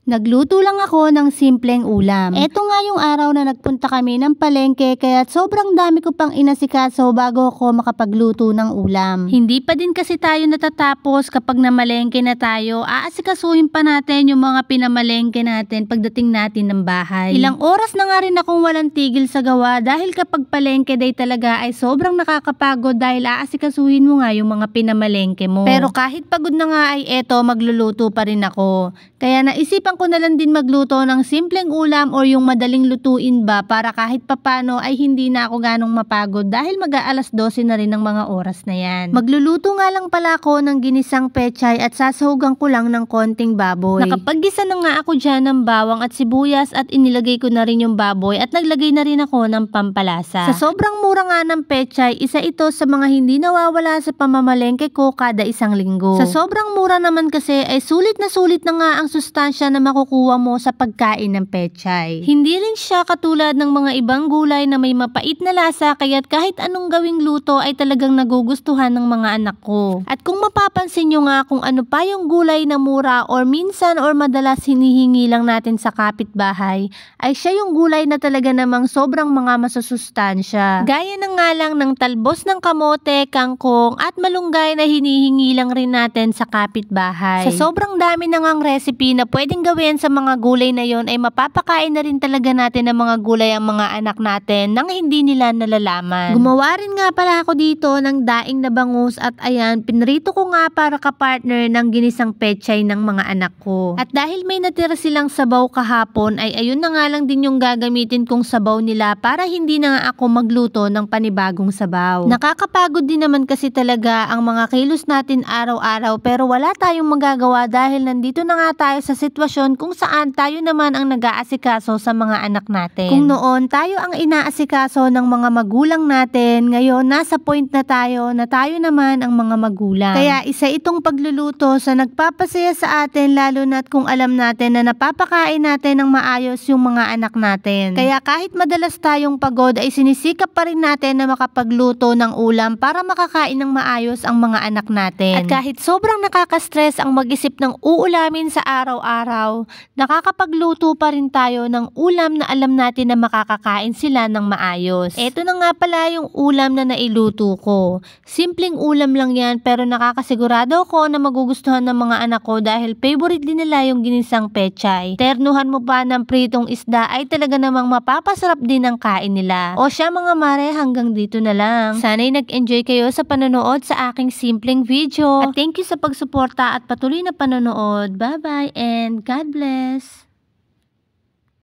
Nagluto lang ako ng simpleng ulam. Eto nga yung araw na nagpunta kami ng palengke kaya sobrang dami ko pang inasikaso bago ako makapagluto ng ulam. Hindi pa din kasi tayo natatapos kapag namalengke na tayo, aasikasuhin pa natin yung mga pinamalengke natin pagdating natin ng bahay. Ilang oras na nga rin akong walang tigil sa gawa dahil kapag palengke day talaga ay sobrang nakakapagod dahil aasikasuhin mo nga yung mga pinamalengke mo. Pero kahit pagod na nga ay eto magluluto pa rin ako. Kaya naisipan ko na lang din magluto ng simpleng ulam or yung madaling lutuin ba para kahit papano ay hindi na ako ganong mapagod dahil mag-aalas 12 na rin ng mga oras na yan. Magluluto nga lang pala ako ng ginisang pechay at sasahugan ko lang ng konting baboy. Nakapaggisa na nga ako dyan ng bawang at sibuyas at inilagay ko na rin yung baboy at naglagay na rin ako ng pampalasa. Sa sobrang mura nga ng pechay, isa ito sa mga hindi nawawala sa pamamalengke ko kada isang linggo. Sa sobrang mura naman kasi ay sulit na nga ang sustansya na makukuha mo sa pagkain ng pechay. Hindi rin siya katulad ng mga ibang gulay na may mapait na lasa kaya't kahit anong gawing luto ay talagang nagugustuhan ng mga anak ko. At kung mapapansin nyo nga kung ano pa yung gulay na mura or minsan or madalas hinihingi lang natin sa kapitbahay, ay siya yung gulay na talaga namang sobrang mga masusustansya. Gaya na nga lang ng talbos ng kamote, kangkong at malunggay na hinihingi lang rin natin sa kapitbahay. Sa sobrang dami na ngang recipe na pwedeng gawin sa mga gulay na yon ay mapapakain na rin talaga natin ng mga gulay ang mga anak natin nang hindi nila nalalaman. Gumawa rin nga pala ako dito ng daing na bangus at ayan, pinrito ko nga para kapartner ng ginisang pechay ng mga anak ko. At dahil may natira silang sabaw kahapon ay ayun na nga lang din yung gagamitin kong sabaw nila para hindi na nga ako magluto ng panibagong sabaw. Nakakapagod din naman kasi talaga ang mga kilos natin araw-araw pero wala tayong magagawa dahil nandito na nga tayo sa sitwasyon kung saan tayo naman ang nag-aasikaso sa mga anak natin. Kung noon tayo ang inaasikaso ng mga magulang natin, ngayon nasa point na tayo naman ang mga magulang. Kaya isa itong pagluluto sa nagpapasaya sa atin lalo na't kung alam natin na napapakain natin ng maayos yung mga anak natin. Kaya kahit madalas tayong pagod ay sinisikap pa rin natin na makapagluto ng ulam para makakain ng maayos ang mga anak natin. At kahit sobrang nakaka-stress ang mag-isip ng uulamin sa araw-araw, nakakapagluto pa rin tayo ng ulam na alam natin na makakakain sila ng maayos. Ito na nga pala yung ulam na nailuto ko. Simpleng ulam lang yan pero nakakasigurado ko na magugustuhan ng mga anak ko dahil favorite din nila yung ginisang pechay. Ternuhan mo pa ng pritong isda ay talaga namang mapapasarap din ang kain nila. O siya mga mare, hanggang dito na lang. Sana'y nag-enjoy kayo sa panonood sa aking simpleng video. At thank you sa pagsuporta at patuloy na panonood. Bye-bye and God bless!